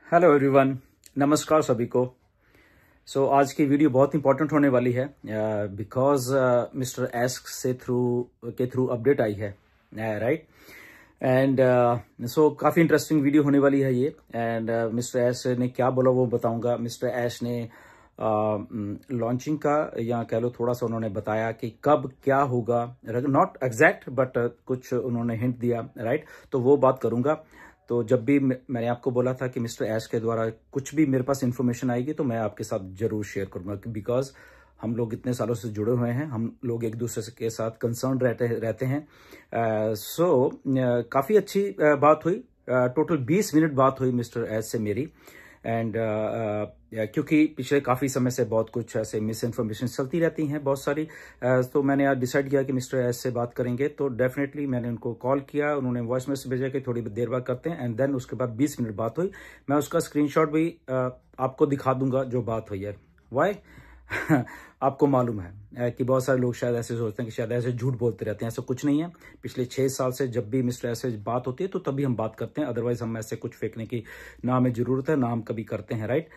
Hello everyone, नमस्कार सभी को। आज की वीडियो बहुत इंपॉर्टेंट होने वाली है बिकॉज मिस्टर एस से थ्रू अपडेट आई है, राइट। एंड काफ़ी इंटरेस्टिंग वीडियो होने वाली है ये। एंड मिस्टर एस ने क्या बोला वो बताऊंगा। मिस्टर एस ने लॉन्चिंग का या कह लो थोड़ा सा उन्होंने बताया कि कब क्या होगा, नॉट एग्जैक्ट बट कुछ उन्होंने हिंट दिया, राइट। तो वो बात करूंगा। तो जब भी मैंने आपको बोला था कि मिस्टर एस के द्वारा कुछ भी मेरे पास इंफॉर्मेशन आएगी तो मैं आपके साथ जरूर शेयर करूंगा, बिकॉज हम लोग इतने सालों से जुड़े हुए हैं, हम लोग एक दूसरे के साथ कंसर्न रहते हैं। काफ़ी अच्छी बात हुई। टोटल 20 मिनट बात हुई मिस्टर एस से मेरी। एंड क्योंकि पिछले काफ़ी समय से बहुत कुछ ऐसे मिस इन्फॉर्मेशन चलती रहती हैं बहुत सारी। तो मैंने आज डिसाइड किया कि मिस्टर एस से बात करेंगे। तो डेफिनेटली मैंने उनको कॉल किया, उन्होंने वॉइस मैसेज भेजा कि थोड़ी देर बाद करते हैं। एंड देन उसके बाद 20 मिनट बात हुई। मैं उसका स्क्रीनशॉट भी आपको दिखा दूंगा जो बात हुई है। वाई आपको मालूम है कि बहुत सारे लोग शायद ऐसे सोचते हैं कि शायद ऐसे झूठ बोलते रहते हैं। ऐसा कुछ नहीं है। पिछले 6 साल से जब भी मिस्टर ऐसे बात होती है तो तभी हम बात करते हैं, अदरवाइज हम ऐसे कुछ फेंकने की ना हमें जरूरत है ना हम कभी करते हैं, राइट।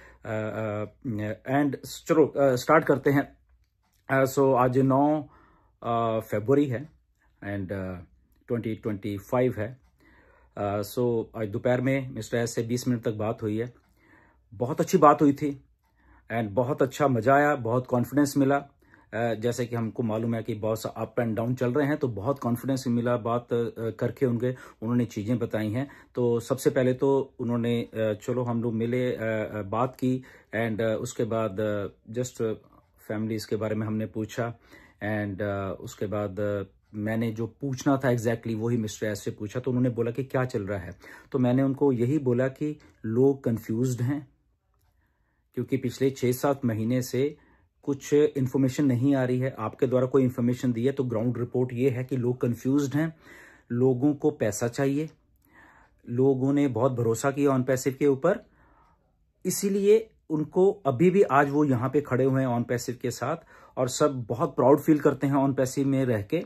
एंड चलो स्टार्ट करते हैं। आज 9 फरवरी है एंड 2025 है। आज दोपहर में मिस्टर एस से 20 मिनट तक बात हुई है। बहुत अच्छी बात हुई थी एंड बहुत अच्छा मजा आया, बहुत कॉन्फिडेंस मिला। जैसे कि हमको मालूम है कि बहुत सा अप एंड डाउन चल रहे हैं, तो बहुत कॉन्फिडेंस मिला बात करके। उन्होंने चीज़ें बताई हैं। तो सबसे पहले तो उन्होंने चलो हम लोग मिले, बात की। एंड उसके बाद जस्ट फैमिलीज़ के बारे में हमने पूछा। एंड उसके बाद मैंने जो पूछना था एग्जैक्टली वही मिस्टर एस से पूछा। तो उन्होंने बोला कि क्या चल रहा है। तो मैंने उनको यही बोला कि लोग कन्फ्यूज्ड हैं, क्योंकि पिछले 6-7 महीने से कुछ इन्फॉर्मेशन नहीं आ रही है। आपके द्वारा कोई इन्फॉर्मेशन दी है तो ग्राउंड रिपोर्ट ये है कि लोग कंफ्यूज्ड हैं, लोगों को पैसा चाहिए, लोगों ने बहुत भरोसा किया ऑन पैसिव के ऊपर, इसीलिए उनको अभी भी आज वो यहाँ पे खड़े हुए हैं ऑन पैसिव के साथ। और सब बहुत प्राउड फील करते हैं ऑन पैसिव में रह के,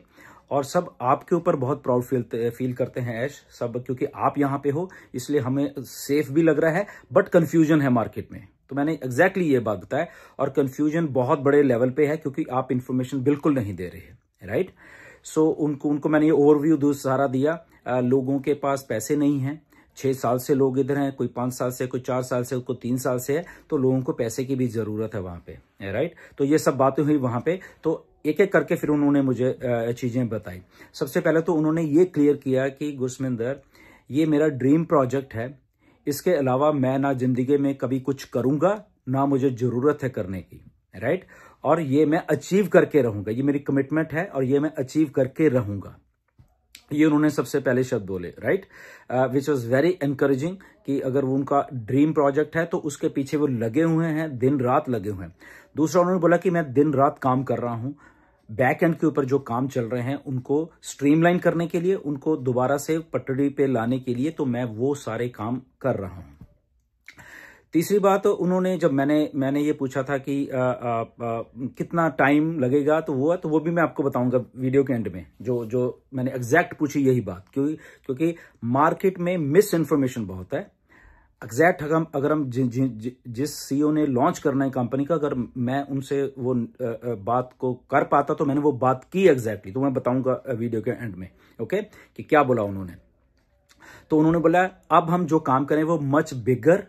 और सब आपके ऊपर बहुत प्राउड फील करते हैं ऐश सब, क्योंकि आप यहाँ पे हो इसलिए हमें सेफ भी लग रहा है। बट कंफ्यूजन है मार्केट में, तो मैंने एग्जैक्टली ये बात बताया। और कंफ्यूजन बहुत बड़े लेवल पे है क्योंकि आप इंफॉर्मेशन बिल्कुल नहीं दे रहे हैं, राइट। उनको मैंने ये ओवरव्यू सारा दिया। लोगों के पास पैसे नहीं हैं। 6 साल से लोग इधर हैं, कोई 5 साल से, कोई 4 साल से, कोई 3 साल से है। तो लोगों को पैसे की भी जरूरत है वहां पे, राइट। तो ये सब बातें हुई वहां पे। तो एक एक करके फिर उन्होंने मुझे चीजें बताई। सबसे पहले तो उन्होंने ये क्लियर किया कि गुरसमिंदर, ये मेरा ड्रीम प्रोजेक्ट है। इसके अलावा मैं ना जिंदगी में कभी कुछ करूंगा ना मुझे जरूरत है करने की, राइट। और ये मैं अचीव करके रहूंगा, ये मेरी कमिटमेंट है और ये मैं अचीव करके रहूंगा। ये उन्होंने सबसे पहले शब्द बोले, right, which was very encouraging कि अगर वो उनका ड्रीम प्रोजेक्ट है तो उसके पीछे वो लगे हुए हैं, दिन रात लगे हुए हैं। दूसरा उन्होंने बोला कि मैं दिन रात काम कर रहा हूं, बैक एंड के ऊपर जो काम चल रहे हैं उनको स्ट्रीमलाइन करने के लिए, उनको दोबारा से पटड़ी पे लाने के लिए, तो मैं वो सारे काम कर रहा हूं। तीसरी बात उन्होंने, जब मैंने ये पूछा था कि कितना टाइम लगेगा, तो वो भी मैं आपको बताऊंगा वीडियो के एंड में। जो मैंने एग्जैक्ट पूछी यही बात, क्योंकि मार्केट में मिस इन्फॉर्मेशन बहुत है। एग्जैक्ट अगर हम जिस सीईओ ने लॉन्च करना है कंपनी का, अगर मैं उनसे वो बात को कर पाता तो मैंने वो बात की एग्जैक्टली। तो मैं बताऊंगा वीडियो के एंड में, ओके, कि क्या बोला उन्होंने। तो उन्होंने बोला अब हम जो काम करें वो मच बिगर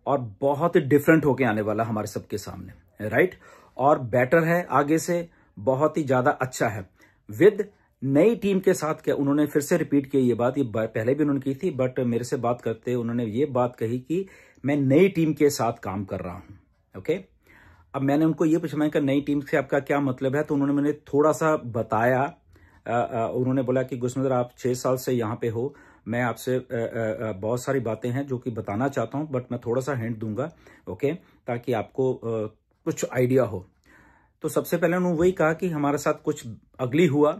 और बहुत ही डिफरेंट होके आने वाला हमारे सबके सामने, राइट। और बेटर है, आगे से बहुत ही ज्यादा अच्छा है, विद नई टीम के साथ। क्या उन्होंने फिर से रिपीट की ये बात, ये पहले भी उन्होंने की थी, बट मेरे से बात करते उन्होंने ये बात कही कि मैं नई टीम के साथ काम कर रहा हूं, ओके। अब मैंने उनको ये पूछा, मैंने कहा नई टीम से आपका क्या मतलब है। तो उन्होंने मैंने थोड़ा सा बताया। उन्होंने बोला कि गुरसमिंदर, आप 6 साल से यहाँ पे हो, मैं आपसे बहुत सारी बातें हैं जो कि बताना चाहता हूं, बट मैं थोड़ा सा हिंट दूंगा, ओके, ताकि आपको कुछ आइडिया हो। तो सबसे पहले उन्होंने वही कहा कि हमारे साथ कुछ अगली हुआ,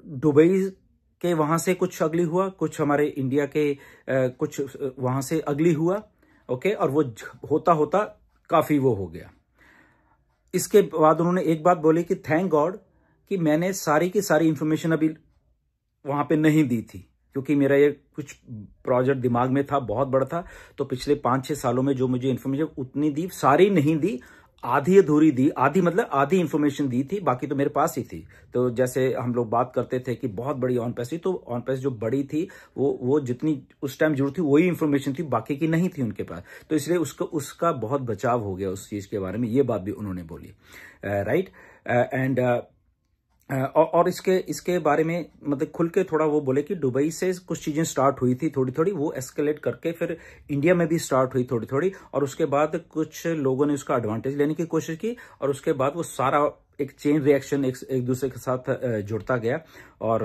दुबई के वहां से कुछ अगली हुआ, कुछ हमारे इंडिया के कुछ वहां से अगली हुआ, ओके। और वो होता होता काफी वो हो गया। इसके बाद उन्होंने एक बात बोली कि थैंक गॉड कि मैंने सारी की सारी इंफॉर्मेशन अभी वहां पे नहीं दी थी, क्योंकि मेरा ये कुछ प्रोजेक्ट दिमाग में था, बहुत बड़ा था। तो पिछले 5-6 सालों में जो मुझे इन्फॉर्मेशन उतनी दी, सारी नहीं दी, आधी अधूरी दी, आधी मतलब आधी इन्फॉर्मेशन दी थी, बाकी तो मेरे पास ही थी। तो जैसे हम लोग बात करते थे कि बहुत बड़ी ऑन पैस थी, तो ऑन पैस जो बड़ी थी वो जितनी उस टाइम जरूरत थी वही इन्फॉर्मेशन थी, बाकी की नहीं थी उनके पास। तो इसलिए उसका बहुत बचाव हो गया उस चीज के बारे में। ये बात भी उन्होंने बोली, राइट। एंड और इसके बारे में मतलब खुल के थोड़ा वो बोले कि दुबई से कुछ चीजें स्टार्ट हुई थी थोड़ी थोड़ी, वो एस्केलेट करके फिर इंडिया में भी स्टार्ट हुई थोड़ी थोड़ी, और उसके बाद कुछ लोगों ने उसका एडवांटेज लेने की कोशिश की, और उसके बाद वो सारा एक चेन रिएक्शन एक दूसरे के साथ जुड़ता गया, और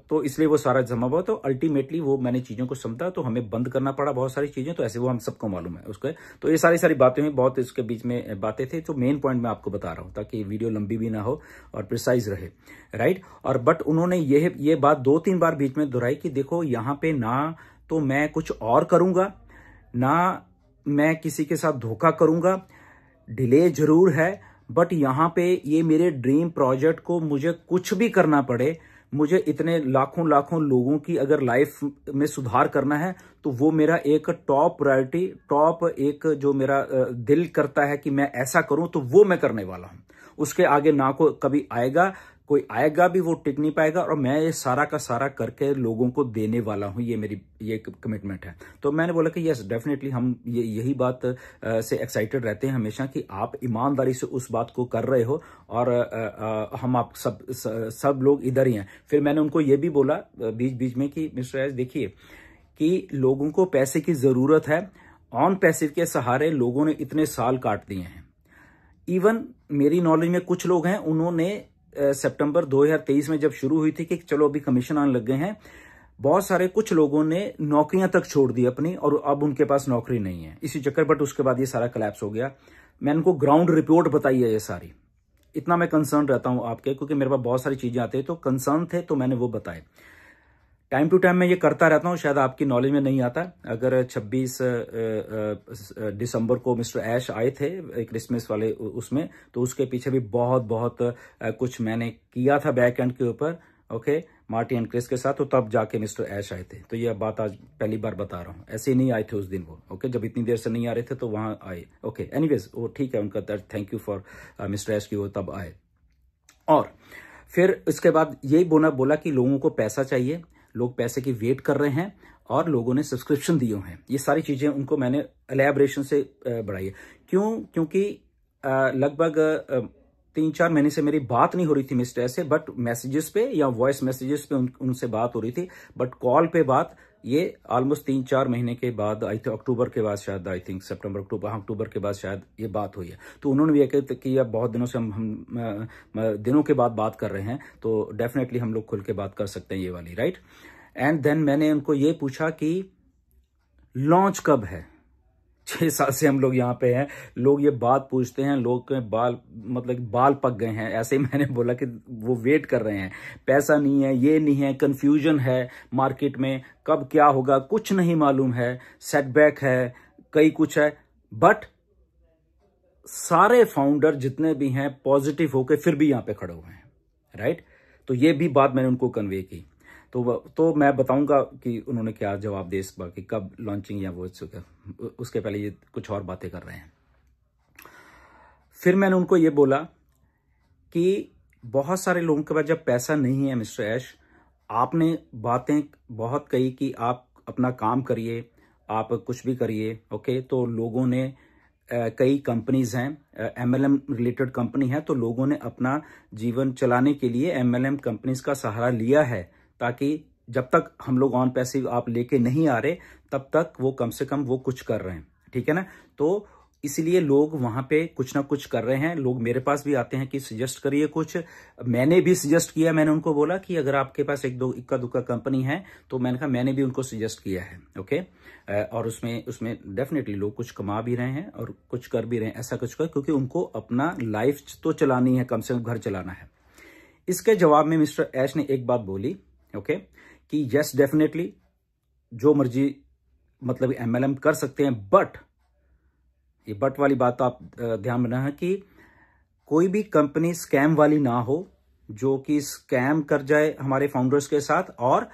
तो इसलिए वो सारा जमा हुआ। तो अल्टीमेटली वो मैंने चीजों को समझा, तो हमें बंद करना पड़ा बहुत सारी चीजें। तो ऐसे वो हम सबको मालूम है उसके। तो ये सारी बातें हुई, बहुत इसके बीच में बातें थी। तो मेन पॉइंट मैं आपको बता रहा हूं ताकि वीडियो लंबी भी ना हो और प्रिसाइज रहे, राइट। और बट उन्होंने ये बात 2-3 बार बीच में दोहराई कि देखो यहाँ पे ना तो मैं कुछ और करूंगा, ना मैं किसी के साथ धोखा करूंगा, डिले जरूर है, बट यहाँ पे ये मेरे ड्रीम प्रोजेक्ट को मुझे कुछ भी करना पड़े, मुझे इतने लाखों लाखों लोगों की अगर लाइफ में सुधार करना है, तो वो मेरा एक टॉप प्रायोरिटी, टॉप एक जो मेरा दिल करता है कि मैं ऐसा करूं, तो वो मैं करने वाला हूं। उसके आगे ना कभी कोई आएगा भी वो टिक नहीं पाएगा, और मैं ये सारा का सारा करके लोगों को देने वाला हूं। ये मेरी ये कमिटमेंट है। तो मैंने बोला कि यस डेफिनेटली हम यही बात से एक्साइटेड रहते हैं हमेशा कि आप ईमानदारी से उस बात को कर रहे हो, और हम आप सब लोग इधर ही हैं। फिर मैंने उनको ये भी बोला बीच बीच में कि मिस्टर एस देखिए कि लोगों को पैसे की जरूरत है, ऑन पैसिव के सहारे लोगों ने इतने साल काट दिए हैं। इवन मेरी नॉलेज में कुछ लोग हैं, उन्होंने सितंबर 2023 में जब शुरू हुई थी कि चलो अभी कमीशन आने लग गए हैं, बहुत सारे कुछ लोगों ने नौकरियां तक छोड़ दी अपनी, और अब उनके पास नौकरी नहीं है इसी चक्कर। बट उसके बाद ये सारा कोलैप्स हो गया। मैंने उनको ग्राउंड रिपोर्ट बताई है ये सारी। इतना मैं कंसर्न रहता हूं आपके, क्योंकि मेरे पास बहुत सारी चीजें आती है, तो कंसर्न थे, तो मैंने वो बताए। टाइम टू टाइम मैं ये करता रहता हूं, शायद आपकी नॉलेज में नहीं आता। अगर 26 दिसंबर को मिस्टर ऐश आए थे क्रिसमस वाले उसमें, तो उसके पीछे भी बहुत कुछ मैंने किया था बैक एंड के ऊपर, ओके, मार्टी एंड क्रिस के साथ। तो तब जाके मिस्टर ऐश आए थे। तो ये बात आज पहली बार बता रहा हूँ, ऐसे ही नहीं आए थे उस दिन वो, ओके, जब इतनी देर से नहीं आ रहे थे तो वहां आए, ओके। एनीवेज वो ठीक है, उनका थैंक यू फॉर मिस्टर ऐश की वो तब आए। और फिर इसके बाद यही बोला कि लोगों को पैसा चाहिए, लोग पैसे की वेट कर रहे हैं, और लोगों ने सब्सक्रिप्शन दिए हैं। ये सारी चीजें उनको मैंने एलैबोरेशन से बढ़ाई है। क्योंकि लगभग 3-4 महीने से मेरी बात नहीं हो रही थी मिस्टर से, बट मैसेजेस पे या वॉइस मैसेजेस पे उनसे बात हो रही थी, बट कॉल पे बात ये ऑलमोस्ट 3-4 महीने के बाद आई थी, अक्टूबर के बाद शायद, आई थिंक सितंबर अक्टूबर के बाद शायद ये बात हुई है। तो उन्होंने भी कहा कि अब बहुत दिनों से हम दिनों के बाद बात कर रहे हैं, तो डेफिनेटली हम लोग खुल के बात कर सकते हैं ये वाली, राइट। एंड देन मैंने उनको ये पूछा कि लॉन्च कब है। 6 साल से हम लोग यहाँ पे हैं, लोग ये बात पूछते हैं, लोग के बाल पक गए हैं। ऐसे ही मैंने बोला कि वो वेट कर रहे हैं, पैसा नहीं है, ये नहीं है, कंफ्यूजन है मार्केट में, कब क्या होगा कुछ नहीं मालूम है, सेटबैक है, कई कुछ है। बट सारे फाउंडर जितने भी हैं पॉजिटिव होकर फिर भी यहाँ पे खड़े हुए हैं, राइट। तो ये भी बात मैंने उनको कन्वे की। तो मैं बताऊंगा कि उन्होंने क्या जवाब दे इस बार कि कब लॉन्चिंग या वो, उसके पहले ये कुछ और बातें कर रहे हैं। फिर मैंने उनको ये बोला कि बहुत सारे लोगों के पास जब पैसा नहीं है मिस्टर ऐश, आपने बातें बहुत कही कि आप अपना काम करिए, आप कुछ भी करिए, ओके। तो लोगों ने कई कंपनीज हैं, एमएलएम रिलेटेड कंपनी है, तो लोगों ने अपना जीवन चलाने के लिए एमएलएम कंपनीज का सहारा लिया है, ताकि जब तक हम लोग ऑन पैसिव आप लेके नहीं आ रहे तब तक वो कम से कम वो कुछ कर रहे हैं, ठीक है ना। तो इसलिए लोग वहां पे कुछ ना कुछ कर रहे हैं। लोग मेरे पास भी आते हैं कि सजेस्ट करिए कुछ, मैंने भी सजेस्ट किया। मैंने उनको बोला कि अगर आपके पास एक दो इक्का दुक्का कंपनी है, तो मैंने कहा मैंने भी उनको सजेस्ट किया है, ओके। और उसमें डेफिनेटली लोग कुछ कमा भी रहे हैं और कुछ कर भी रहे हैं, ऐसा कुछ कर, क्योंकि उनको अपना लाइफ तो चलानी है, कम से कम घर चलाना है। इसके जवाब में मिस्टर ऐश ने एक बात बोली, ओके, कि यस डेफिनेटली जो मर्जी मतलब एमएलएम कर सकते हैं, बट ये बट वाली बात आप ध्यान में रखना कि कोई भी कंपनी स्कैम वाली ना हो, जो कि स्कैम कर जाए हमारे फाउंडर्स के साथ, और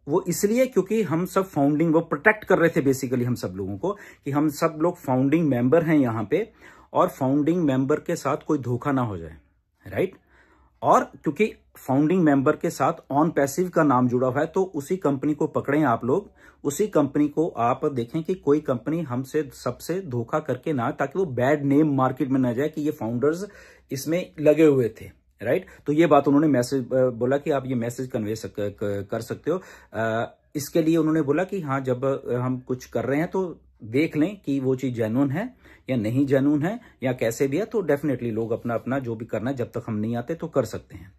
वो इसलिए क्योंकि हम सब फाउंडिंग, वो प्रोटेक्ट कर रहे थे बेसिकली हम सब लोगों को कि हम सब लोग फाउंडिंग मेंबर हैं यहाँ पे, और फाउंडिंग मेंबर के साथ कोई धोखा ना हो जाए, राइट। और क्योंकि फाउंडिंग मेंबर के साथ ऑन पैसिव का नाम जुड़ा हुआ है, तो उसी कंपनी को पकड़ें आप लोग, उसी कंपनी को आप देखें कि कोई कंपनी हमसे सबसे धोखा करके ना, ताकि वो बैड नेम मार्केट में ना जाए कि ये फाउंडर्स इसमें लगे हुए थे, राइट। तो ये बात उन्होंने मैसेज बोला कि आप ये मैसेज कन्वे कर सकते हो। इसके लिए उन्होंने बोला कि हाँ, जब हम कुछ कर रहे हैं तो देख लें कि वो चीज जेन्युइन है या नहीं जेन्युइन है या कैसे भी है, तो डेफिनेटली लोग अपना अपना जो भी करना है, जब तक हम नहीं आते तो कर सकते हैं,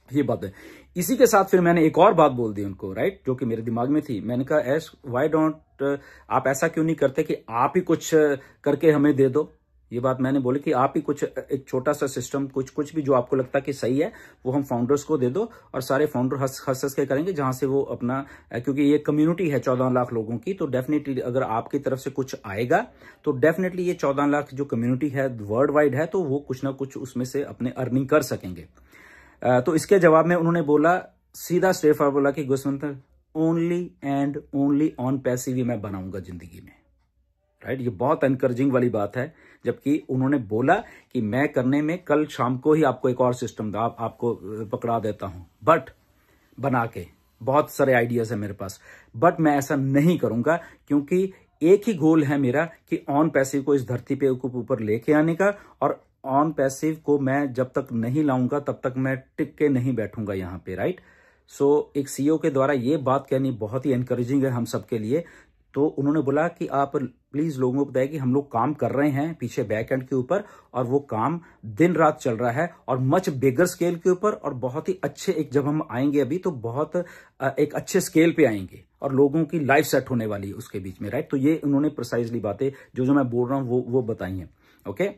ये बात है। इसी के साथ फिर मैंने एक और बात बोल दी उनको, राइट, जो कि मेरे दिमाग में थी। मैंने कहा ऐश, व्हाई डोंट आप ऐसा क्यों नहीं करते कि आप ही कुछ करके हमें दे दो। ये बात मैंने बोली कि आप ही कुछ एक छोटा सा सिस्टम, कुछ भी जो आपको लगता है कि सही है, वो हम फाउंडर्स को दे दो, और सारे फाउंडर हंस के करेंगे, जहां से वो अपना, क्योंकि ये कम्युनिटी है 14 लाख लोगों की, तो डेफिनेटली अगर आपकी तरफ से कुछ आएगा तो डेफिनेटली ये 14 लाख जो कम्युनिटी है वर्ल्ड वाइड है, तो वो कुछ ना कुछ उसमें से अपने अर्निंग कर सकेंगे। तो इसके जवाब में उन्होंने बोला, सीधा स्ट्रेट फॉरवर्ड बोला कि Guswant, only and only on passive ही मैं बनाऊंगा जिंदगी में, राइट। ये बहुत एनकरेजिंग वाली बात है, जबकि उन्होंने बोला कि मैं करने में कल शाम को ही आपको एक और सिस्टम आपको पकड़ा देता हूं, बट बना के बहुत सारे आइडियाज है मेरे पास, बट मैं ऐसा नहीं करूंगा, क्योंकि एक ही गोल है मेरा कि ऑन पैसिव को इस धरती पे ऊपर लेके आने का, और ऑन पैसिव को मैं जब तक नहीं लाऊंगा तब तक मैं टिक के नहीं बैठूंगा यहाँ पे, राइट। सो एक सीईओ के द्वारा ये बात कहनी बहुत ही एनकरेजिंग है हम सबके लिए। तो उन्होंने बोला कि आप प्लीज लोगों को बताएं कि हम लोग काम कर रहे हैं पीछे बैक एंड के ऊपर, और वो काम दिन रात चल रहा है, और मच बिगर स्केल के ऊपर, और बहुत ही अच्छे, एक जब हम आएंगे अभी तो बहुत एक अच्छे स्केल पे आएंगे, और लोगों की लाइफ सेट होने वाली है उसके बीच में, राइट। तो ये उन्होंने प्रिसाइजली बातें जो मैं बोल रहा हूं वो बताई हैं, ओके।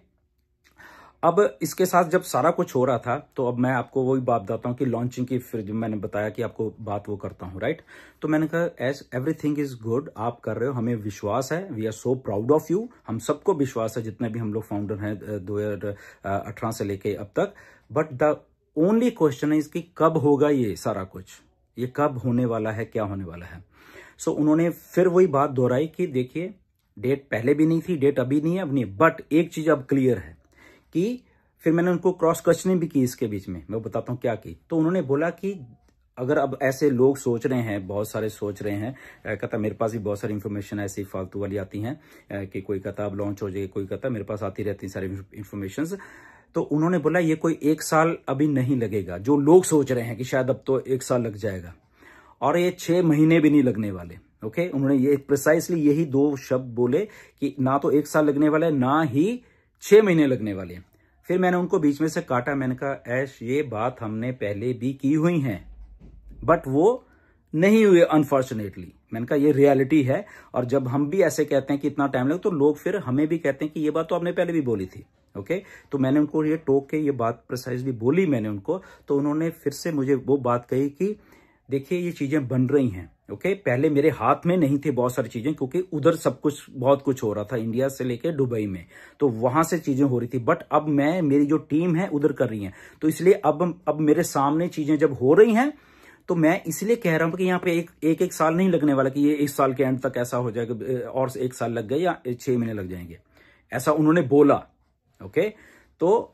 अब इसके साथ जब सारा कुछ हो रहा था, तो अब मैं आपको वही बात बताता हूँ कि लॉन्चिंग की, फिर जो मैंने बताया कि आपको बात वो करता हूँ, राइट। तो मैंने कहा एज एवरीथिंग इज गुड, आप कर रहे हो, हमें विश्वास है, we are so proud of you, हम सबको विश्वास है जितने भी हम लोग फाउंडर हैं 2018 से लेके अब तक। बट द ओनली क्वेश्चन है इसकी, कब होगा ये सारा कुछ, ये कब होने वाला है, क्या होने वाला है। सो उन्होंने फिर वही बात दोहराई कि देखिए, डेट पहले भी नहीं थी, डेट अभी नहीं है, अब नहीं, बट एक चीज अब क्लियर है कि, फिर मैंने उनको क्रॉस क्वेश्चनिंग भी की इसके बीच में, मैं बताता हूं क्या की। तो उन्होंने बोला कि अगर अब ऐसे लोग सोच रहे हैं, बहुत सारे सोच रहे हैं, कहता मेरे पास भी बहुत सारी इंफॉर्मेशन ऐसी फालतू वाली आती हैं कि कोई कहता अब लॉन्च हो जाएगी, कोई कहता मेरे पास आती रहती सारी इंफॉर्मेशन। तो उन्होंने बोला ये कोई 1 साल अभी नहीं लगेगा, जो लोग सोच रहे हैं कि शायद अब तो 1 साल लग जाएगा, और ये 6 महीने भी नहीं लगने वाले, ओके। उन्होंने ये प्रिसाइसली यही 2 शब्द बोले कि ना तो 1 साल लगने वाला है, ना ही 6 महीने लगने वाले हैं। फिर मैंने उनको बीच में से काटा, मैंने कहा ऐश, ये बात हमने पहले भी की हुई है, बट वो नहीं हुए अनफॉर्चुनेटली। मैंने कहा ये रियलिटी है, और जब हम भी ऐसे कहते हैं कि इतना टाइम लगे, तो लोग फिर हमें भी कहते हैं कि ये बात तो आपने पहले भी बोली थी, ओके। तो मैंने उनको ये टोक के ये बात प्रिसाइजली बोली मैंने उनको, तो उन्होंने फिर से मुझे वो बात कही कि देखिए ये चीजें बन रही हैं, ओके। पहले मेरे हाथ में नहीं थे बहुत सारी चीजें, क्योंकि उधर सब कुछ बहुत कुछ हो रहा था, इंडिया से लेके दुबई में, तो वहां से चीजें हो रही थी, बट अब मेरी जो टीम है उधर कर रही है, तो इसलिए अब मेरे सामने चीजें जब हो रही हैं, तो मैं इसलिए कह रहा हूं कि यहाँ पे एक साल नहीं लगने वाला कि ये इस साल के एंड तक ऐसा हो जाएगा और 1 साल लग गए या 6 महीने लग जाएंगे, ऐसा उन्होंने बोला, ओके। तो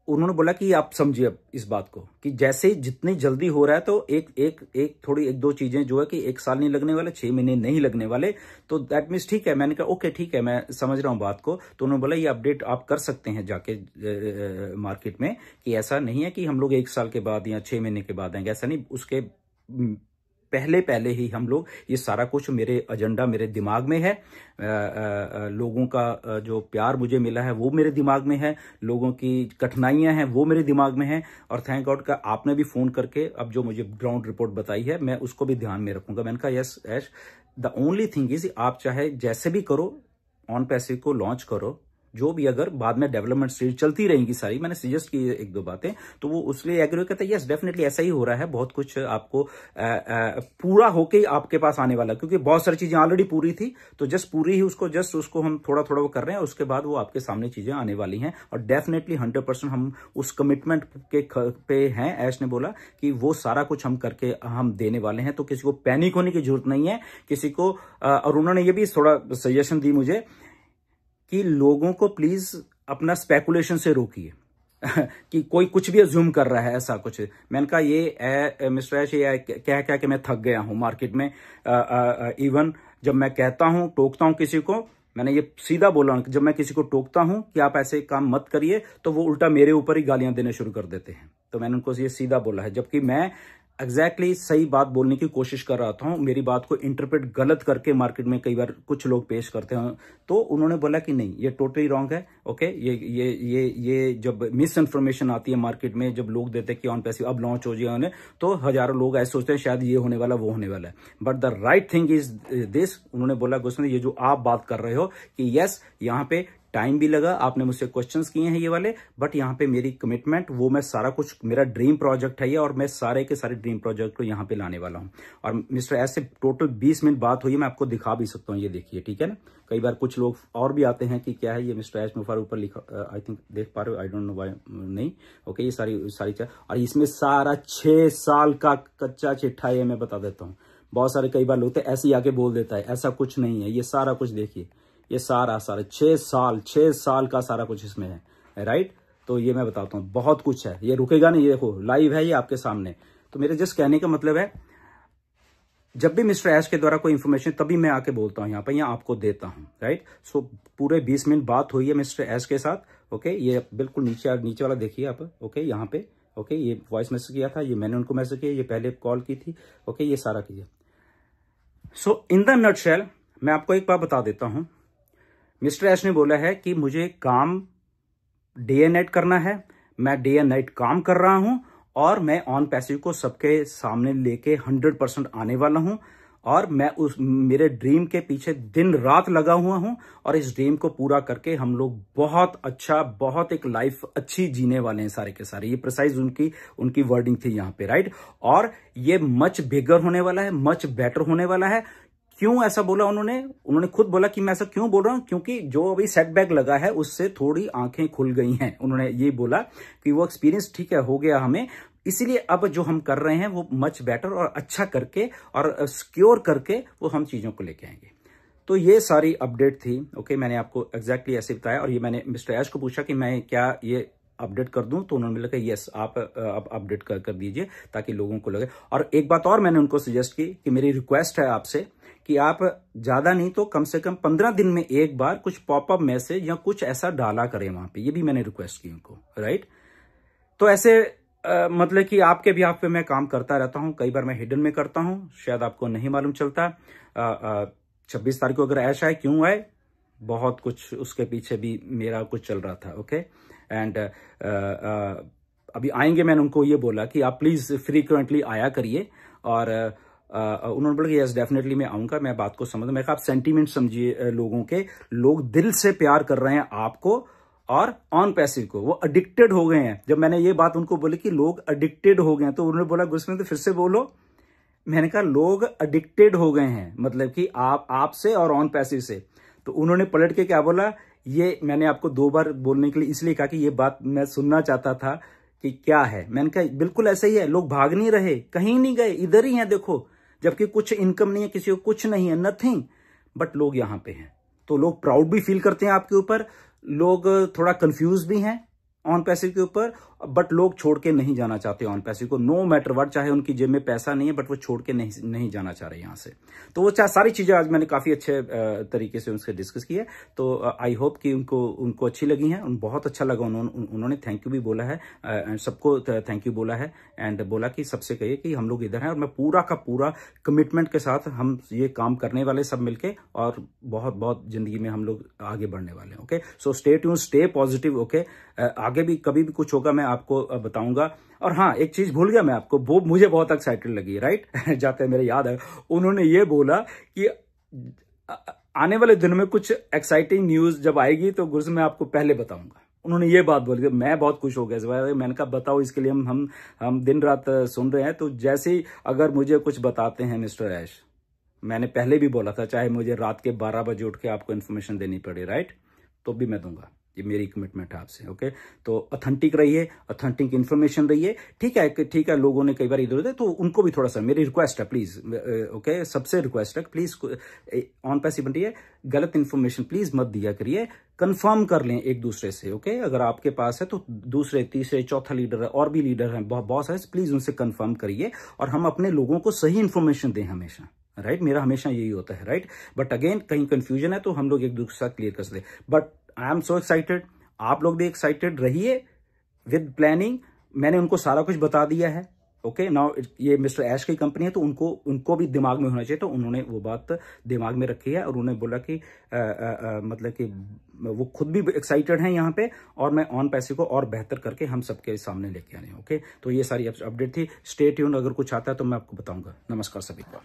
उन्होंने बोला कि आप समझिए अब इस बात को कि जैसे जितनी जल्दी हो रहा है, तो एक दो चीजें जो है कि 1 साल नहीं लगने वाले, 6 महीने नहीं लगने वाले, तो दैट मीन्स ठीक है। मैंने कहा ओके ठीक है, मैं समझ रहा हूं बात को। तो उन्होंने बोला ये अपडेट आप कर सकते हैं जाके मार्केट में, कि ऐसा नहीं है कि हम लोग 1 साल के बाद या 6 महीने के बाद आएंगे, ऐसा नहीं, उसके पहले ही हम लोग, ये सारा कुछ मेरे एजेंडा मेरे दिमाग में है, लोगों का जो प्यार मुझे मिला है वो मेरे दिमाग में है, लोगों की कठिनाइयां हैं वो मेरे दिमाग में है, और थैंक गॉड का आपने भी फोन करके अब जो मुझे ग्राउंड रिपोर्ट बताई है, मैं उसको भी ध्यान में रखूंगा। मैंने कहा yes Ash, the only thing is आप चाहे जैसे भी करो, ऑन पैसिव को लॉन्च करो, जो भी अगर बाद में डेवलपमेंट स्टेज चलती रहेंगी सारी, मैंने सजेस्ट की एक दो बातें, तो वो उसलिए एग्री कहते हैं यस डेफिनेटली ऐसा ही हो रहा है, बहुत कुछ आपको पूरा होके आपके पास आने वाला, क्योंकि बहुत सारी चीजें ऑलरेडी पूरी थी, तो जस्ट पूरी ही उसको हम थोड़ा थोड़ा वो कर रहे हैं, उसके बाद वो आपके सामने चीजें आने वाली हैं। और डेफिनेटली 100% हम उस कमिटमेंट के पे हैं। ऐश ने बोला कि वो सारा कुछ हम करके हम देने वाले हैं, तो किसी को पैनिक होने की जरूरत नहीं है किसी को। और उन्होंने ये भी थोड़ा सजेशन दी मुझे कि लोगों को प्लीज अपना स्पेकुलेशन से रोकिए कि कोई कुछ भी अज्यूम कर रहा है ऐसा कुछ। मैंने कहा ये मिस्टर ऐश ये क्या क्या कि मैं थक गया हूं मार्केट में। इवन जब मैं कहता हूं, टोकता हूं किसी को, मैंने ये सीधा बोला, जब मैं किसी को टोकता हूं कि आप ऐसे काम मत करिए, तो वो उल्टा मेरे ऊपर ही गालियां देने शुरू कर देते हैं। तो मैंने उनको ये सीधा बोला है, जबकि मैं एग्जैक्टली सही बात बोलने की कोशिश कर रहा था। मेरी बात को इंटरप्रेट गलत करके मार्केट में कई बार कुछ लोग पेश करते हैं, तो उन्होंने बोला कि नहीं ये टोटली रॉन्ग है। ओके, ये जब मिस इन्फॉर्मेशन आती है मार्केट में, जब लोग देते हैं कि ऑन पैसिव अब लॉन्च हो जाए उन्हें, तो हजारों लोग ऐसे सोचते हैं शायद ये होने वाला वो होने वाला है, but the right thing is this. उन्होंने बोला गुस्सन ये जो आप बात कर रहे हो कि यस यहाँ पे टाइम भी लगा, आपने मुझसे क्वेश्चंस किए हैं ये वाले, बट यहाँ पे मेरी कमिटमेंट, वो मैं सारा कुछ, मेरा ड्रीम प्रोजेक्ट है ये, और मैं सारे के सारे ड्रीम प्रोजेक्ट को यहाँ पे लाने वाला हूँ। और मिस्टर एस से टोटल 20 मिनट बात हुई है, मैं आपको दिखा भी सकता हूँ, ये देखिए, ठीक है ना। कई बार कुछ लोग और भी आते हैं कि क्या है ये मिस्टर एस मुफार ऊपर लिखा, आई थिंक देख पा रहे हो, आई डोंट नो व्हाई नहीं। ओके, ये सारी और इसमें सारा 6 साल का कच्चा चिट्ठा है, मैं बता देता हूँ। बहुत सारे कई बार लोग ऐसे ही आके बोल देता है, ऐसा कुछ नहीं है, ये सारा कुछ देखिए, ये सारा 6 साल का सारा कुछ इसमें है, राइट। तो ये मैं बताता हूँ, बहुत कुछ है, ये रुकेगा नहीं, ये देखो लाइव है ये आपके सामने। तो मेरे जस्ट कहने का मतलब है, जब भी मिस्टर ऐश के द्वारा कोई इंफॉर्मेशन, तभी मैं आके बोलता हूँ यहाँ पे, यहाँ आपको देता हूँ, राइट। सो पूरे 20 मिनट बात हुई है मिस्टर ऐश के साथ। ओके, ये बिल्कुल नीचे वाला देखिए आप। ओके, यहाँ पे ओके, ये वॉइस मैसेज किया था, ये मैंने उनको मैसेज किया, ये पहले कॉल की थी। ओके, ये सारा कीजिए। सो इन द नटशेल मैं आपको एक बात बता देता हूं, मिस्टर ऐश ने बोला है कि मुझे काम डे एंड नाइट करना है, मैं डे एंड नाइट काम कर रहा हूं, और मैं ऑन पैसिव को सबके सामने लेके 100% आने वाला हूं, और मैं उस मेरे ड्रीम के पीछे दिन रात लगा हुआ हूं, और इस ड्रीम को पूरा करके हम लोग बहुत अच्छा, बहुत एक लाइफ अच्छी जीने वाले हैं सारे के सारे। ये प्रिसाइज उनकी वर्डिंग थी यहाँ पे, राइट। और ये मच बिगर होने वाला है, मच बेटर होने वाला है। क्यों ऐसा बोला उन्होंने खुद बोला कि मैं ऐसा क्यों बोल रहा हूं, क्योंकि जो अभी सेटबैक लगा है उससे थोड़ी आंखें खुल गई हैं। उन्होंने ये बोला कि वो एक्सपीरियंस ठीक है हो गया हमें, इसीलिए अब जो हम कर रहे हैं वो मच बेटर और अच्छा करके और सिक्योर करके वो हम चीजों को लेके आएंगे। तो ये सारी अपडेट थी। ओके, मैंने आपको एग्जैक्टली ऐसे बताया, और ये मैंने मिस्टर ऐश को पूछा कि मैं क्या ये अपडेट कर दूं, तो उन्होंने बोला यस आप अपडेट कर दीजिए ताकि लोगों को लगे। और एक बात और मैंने उनको सजेस्ट की कि मेरी रिक्वेस्ट है आपसे कि आप ज्यादा नहीं तो कम से कम 15 दिन में एक बार कुछ पॉपअप मैसेज या कुछ ऐसा डाला करें वहां पे, ये भी मैंने रिक्वेस्ट की उनको, राइट। तो ऐसे मतलब कि आपके भी आप पे मैं काम करता रहता हूं, कई बार मैं हिडन में करता हूं, शायद आपको नहीं मालूम चलता। 26 तारीख को अगर ऐश आए, क्यों आए, बहुत कुछ उसके पीछे भी मेरा कुछ चल रहा था। ओके, एंड अभी आएंगे, मैंने उनको ये बोला कि आप प्लीज फ्रीक्वेंटली आया करिए, और उन्होंने बोला कि यस डेफिनेटली मैं आऊंगा, मैं बात को समझ, मैं कहा आप सेंटीमेंट समझिए लोगों के, लोग दिल से प्यार कर रहे हैं आपको और ऑन पैसिव को, वो एडिक्टेड हो गए हैं। जब मैंने ये बात उनको बोली कि लोग एडिक्टेड हो गए हैं, तो उन्होंने बोला गुस्से में तो फिर से बोलो। मैंने कहा लोग एडिक्टेड हो गए हैं, मतलब कि आपसे और ऑन पैसिव से। तो उन्होंने पलट के क्या बोला, ये मैंने आपको 2 बार बोलने के लिए इसलिए कहा कि ये बात मैं सुनना चाहता था कि क्या है। मैंने कहा बिल्कुल ऐसा ही है, लोग भाग नहीं रहे, कहीं नहीं गए, इधर ही हैं देखो, जबकि कुछ इनकम नहीं है, किसी को कुछ नहीं है, नथिंग, बट लोग यहां पे हैं। तो लोग प्राउड भी फील करते हैं आपके ऊपर, लोग थोड़ा कंफ्यूज भी हैं ऑन पैसिव के ऊपर, बट लोग छोड़ के नहीं जाना चाहते ऑन पैसिव को, नो मैटर व्हाट, चाहे उनकी जेब में पैसा नहीं है, बट वो छोड़ के नहीं जाना चाह रहे यहां से। तो वो सारी चीजें आज मैंने काफी अच्छे तरीके से उनसे डिस्कस की है। तो आई होप कि उनको अच्छी लगी हैं, बहुत अच्छा लगा। उन्होंने थैंक यू भी बोला है, एंड सबको थैंक यू बोला है, एंड बोला कि सबसे कहिए कि हम लोग इधर हैं, और मैं पूरा का पूरा कमिटमेंट के साथ हम ये काम करने वाले सब मिलके, और बहुत बहुत जिंदगी में हम लोग आगे बढ़ने वाले हैं। Okay, so stay tune, stay positive. Okay, आगे भी कभी भी कुछ होगा मैं आपको बताऊंगा। और हाँ, एक चीज भूल गया मैं आपको, वो मुझे बहुत एक्साइटेड लगी, राइट। जाते मेरे याद है, उन्होंने ये बोला कि आने वाले दिनों में कुछ एक्साइटिंग न्यूज जब आएगी तो गुरु मैं आपको पहले बताऊंगा। उन्होंने ये बात बोली, मैं बहुत खुश हो गया। मैंने कहा बताओ, इसके लिए हम दिन रात सुन रहे हैं। तो जैसे ही अगर मुझे कुछ बताते हैं मिस्टर ऐश, मैंने पहले भी बोला था, चाहे मुझे रात के 12 बजे उठ के आपको इन्फॉर्मेशन देनी पड़े, राइट, तो भी मैं दूंगा। ये मेरी कमिटमेंट है आपसे, ओके। तो ऑथेंटिक रहिए, ऑथेंटिक इन्फॉर्मेशन रहिए, ठीक है। लोगों ने कई बार इधर उधर, तो उनको भी थोड़ा सा मेरी रिक्वेस्ट है, प्लीज, ओके, सबसे रिक्वेस्ट है, प्लीज ऑन पैसिव बनिए, गलत इन्फॉर्मेशन प्लीज मत दिया करिए, कंफर्म कर लें एक दूसरे से, ओके। अगर आपके पास है तो दूसरे, तीसरे, चौथा लीडर है, और भी लीडर हैं, बॉस है, प्लीज उनसे कंफर्म करिए, और हम अपने लोगों को सही इन्फॉर्मेशन दें हमेशा, राइट। मेरा हमेशा यही होता है, राइट। बट अगेन कहीं कंफ्यूजन है तो हम लोग एक दूसरे के साथ क्लियर कर सकते। But I am so excited, आप लोग भी एक्साइटेड रहिए विद प्लानिंग। मैंने उनको सारा कुछ बता दिया है, ओके। नाउ ये मिस्टर ऐश की कंपनी है तो उनको भी दिमाग में होना चाहिए, तो उन्होंने वो बात दिमाग में रखी है, और उन्होंने बोला कि मतलब कि वो खुद भी एक्साइटेड हैं यहाँ पे, और मैं ऑन पैसे को और बेहतर करके हम सबके सामने लेके आने, ओके। तो ये सारी अपडेट थी। स्टे ट्यून, अगर कुछ आता है तो मैं आपको बताऊंगा। नमस्कार सभी को।